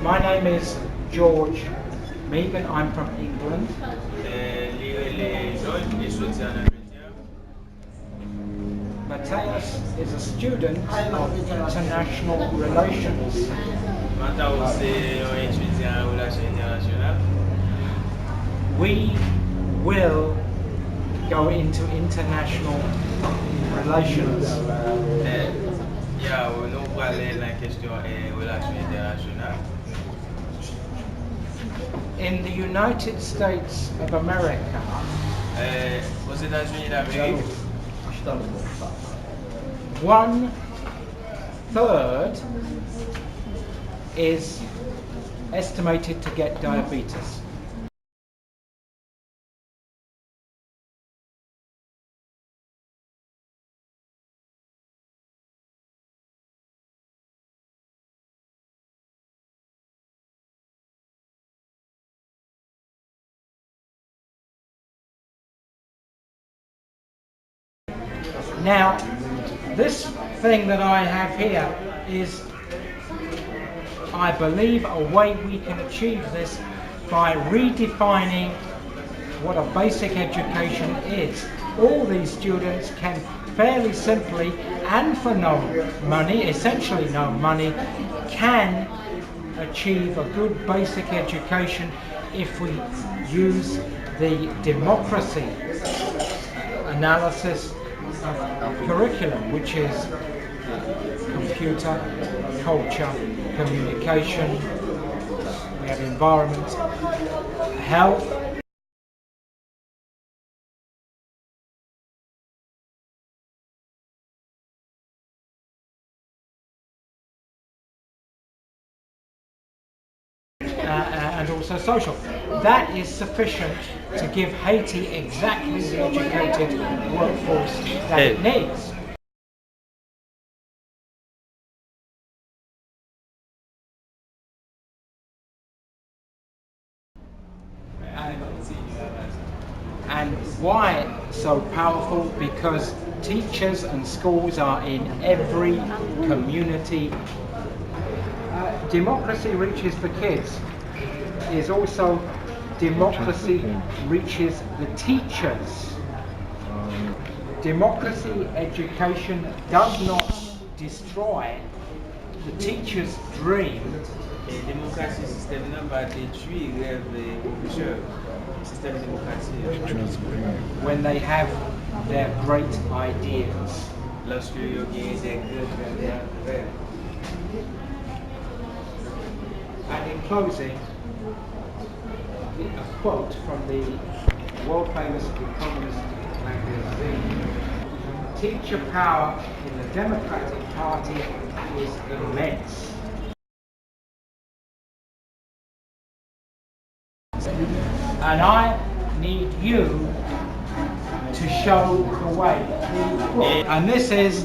My name is George Megan. I'm from England. Mateus is a student of international relations. We will go into international relations. In the United States of America, one third is estimated to get diabetes. Now, this thing that I have here is, I believe, a way we can achieve this by redefining what a basic education is. All these students can fairly simply, and for no money, essentially no money, can achieve a good basic education if we use the democracy analysis of curriculum, which is computer, culture, communication, we have environment, health, and also social. That is sufficient to give Haiti exactly the educated workforce that it needs. And why so powerful? Because teachers and schools are in every community. Democracy reaches the kids is also democracy reaches the teachers. Democracy education does not destroy the teacher's dream. When they have their great ideas. And in closing, a quote from the world famous Economist magazine: teacher power in the Democratic Party is immense. And I need you to show the way. And this is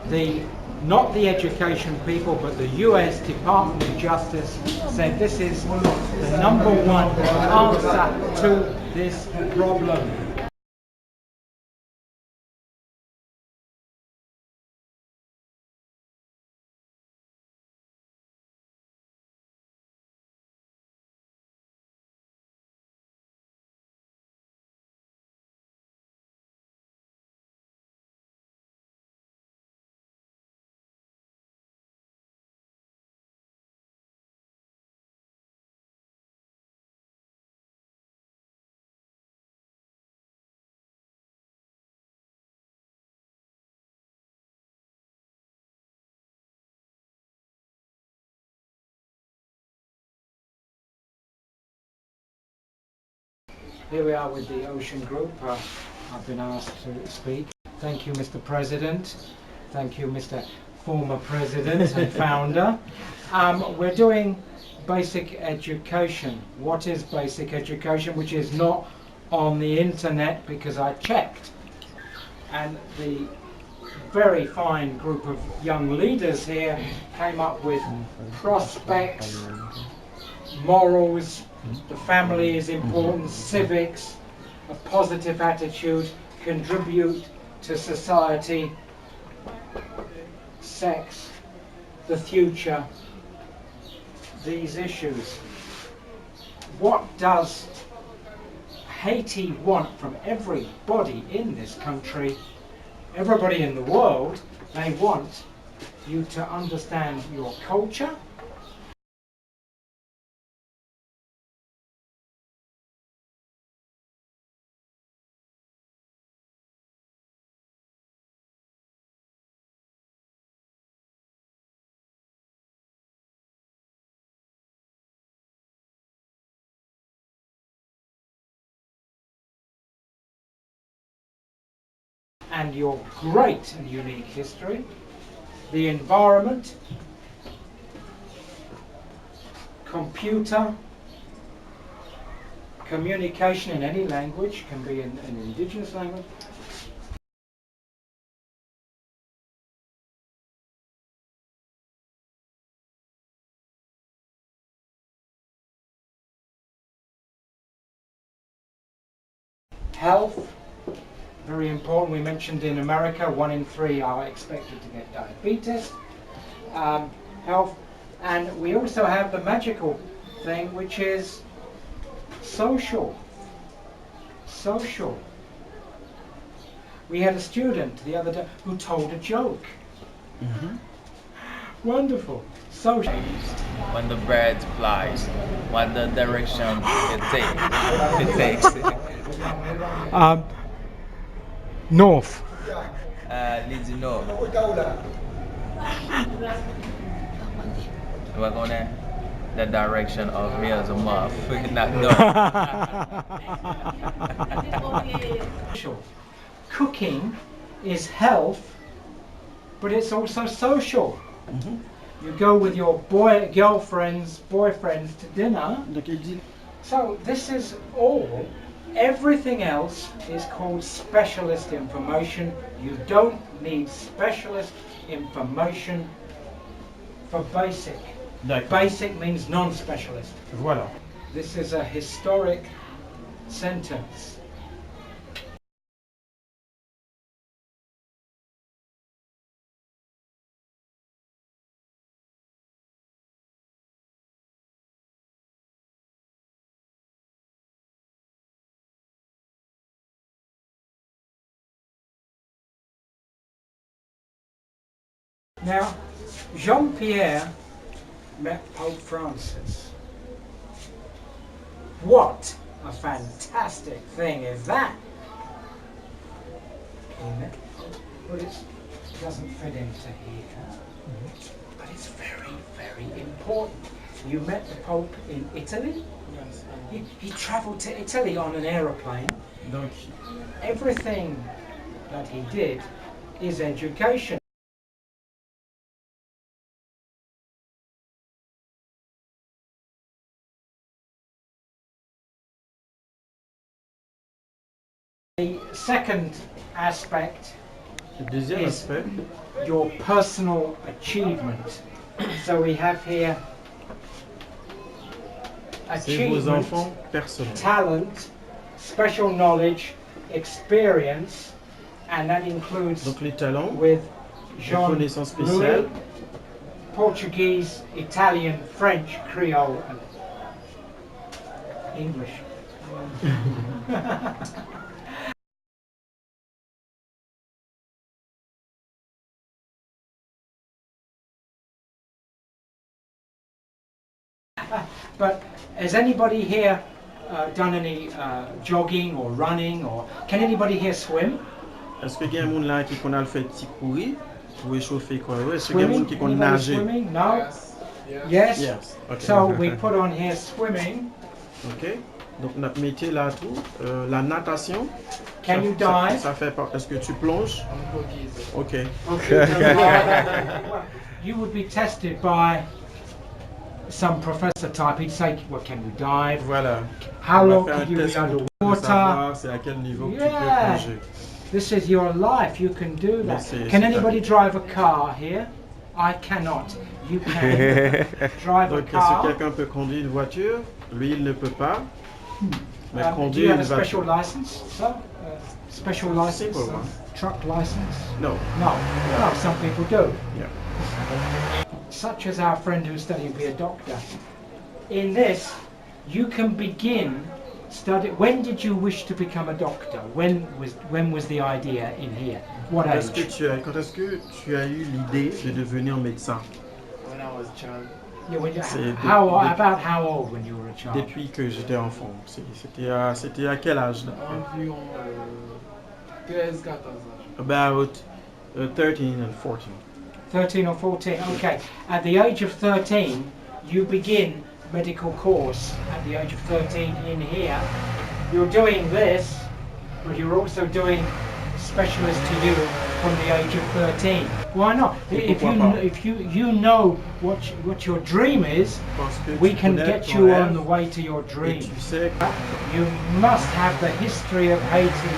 the not the education people, but the US Department of Justice said this is the number one answer to this problem. Here we are with the Ocean Group. I've been asked to speak. Thank you, Mr. President. Thank you, Mr. Former President and Founder. We're doing basic education. What is basic education? Which is not on the internet, because I checked. And the very fine group of young leaders here came up with prospects, morals, the family is important, civics, a positive attitude, contribute to society, sex, the future, these issues. What does Haiti want from everybody in this country, everybody in the world? They want you to understand your culture, and your great and unique history, the environment, computer, communication in any language, can be in an indigenous language, health, very important. We mentioned in America 1 in 3 are expected to get diabetes. Health, and we also have the magical thing, which is social. We had a student the other day who told a joke. Wonderful. Social. When the bird flies, what the direction it takes. North. Leads north. We're gonna the direction of me as a muff, not Social. Cooking is health, but it's also social. You go with your girlfriends, boyfriends to dinner. So this is all. Everything else is called specialist information. You don't need specialist information for basic. Basic means non-specialist. Voilà. This is a historic sentence. Now, Jean-Pierre met Pope Francis. What a fantastic thing is that? But it doesn't fit into here. But it's very, very important. You met the Pope in Italy? Yes. He travelled to Italy on an aeroplane. Donc, Everything that he did is education. The second aspect le deuxième is aspect, your personal achievement. So we have here c'est vos achievement, enfants personnels. talent, special knowledge, experience, and that includes Donc les talents, with les Jean connaissances Louis, spéciales, Portuguese, Italian, French, Creole, and English. But has anybody here done any jogging or running, or can anybody here swim? est-ce qu'il y a un monde là qui connaît le fait petit courir pour réchauffer quoi? Est-ce qu'il y a un Swimming? monde qui connaît Anybody nager? swimming? No? Yes? Yes. Okay. So we put on here swimming. Ok. Donc notre métier là tout, la natation. Can you ça, dive? ça fait part. Est-ce que tu plonges? Ok. Well, you would be tested by some professor type. He'd say, well, can you dive? Voilà. How On va long faire un can you be test pour underwater? savoir c'est à quel niveau que tu peux Yeah. plonger. This is your life. You can do that. C'est- Can c'est anybody drive a car here? I cannot. You can drive a Donc si car. quelqu'un peut conduire une voiture, lui il ne peut pas. Mais Do you conduire have une a special voiture. license, sir? Special license? Simple one. Truck license? No. No. No, some people do. Yeah. such as our friend who's studying to be a doctor. In this, you can begin study. When did you wish to become a doctor? When was the idea in here? What Quand est-ce que age? quand est-ce que tu as eu l'idée de devenir médecin? When I was a child. Yeah, when you, C'est about how old when you were a child? Depuis que j'étais enfant. C'était à quel âge là? Environ 13-14 ans. About 13 and 14. 13 or 14. Okay. At the age of 13, you begin medical course. At the age of 13 in here, you're doing this, but you're also doing specialist to you from the age of 13. Why not? If you know what your dream is, Parce que we tu can connais get ton you rêve on the way to your et dream. tu sais You must have the history of Haiti,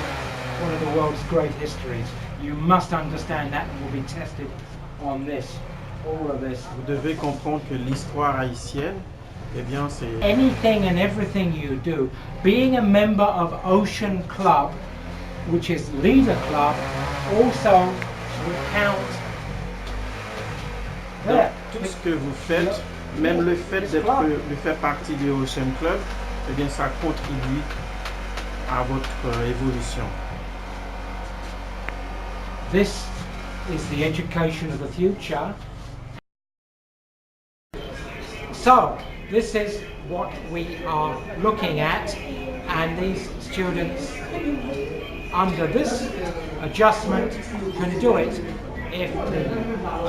one of the world's great histories. You must understand that will be tested on this, all of this. vous devez comprendre que l'histoire haïtienne, eh bien, c'est Anything and everything you do, being a member of Ocean Club, which is Leader Club, also will count. donc, There. tout ce que vous faites, même le fait de faire partie du Ocean Club, eh bien, ça contribue à votre évolution. This is the education of the future. So, this is what we are looking at, and these students under this adjustment can do it if the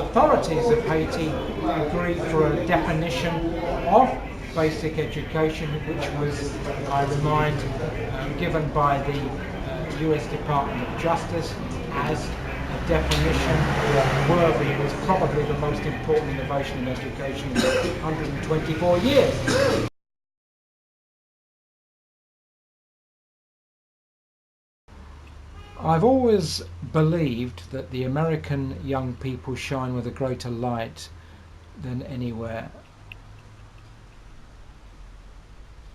authorities of Haiti agree for a definition of basic education, which was, I remind, given by the US Department of Justice as a definition worthy and is probably the most important innovation in education in 124 years. I've always believed that the American young people shine with a greater light than anywhere.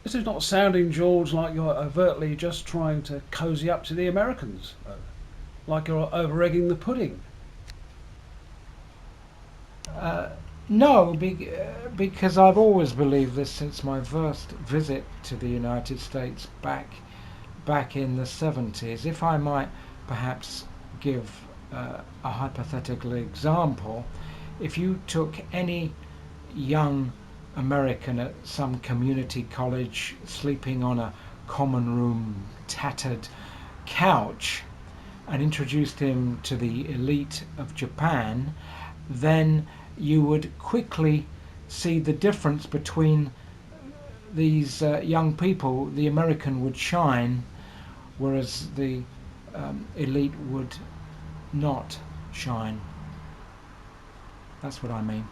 This is not sounding, George, like you're overtly just trying to cozy up to the Americans, like you're over-egging the pudding. No, because I've always believed this since my first visit to the United States back in the 70s. If I might perhaps give a hypothetical example, if you took any young American at some community college sleeping on a common room tattered couch and introduced him to the elite of Japan, then you would quickly see the difference between these young people. The American would shine, whereas the elite would not shine. That's what I mean.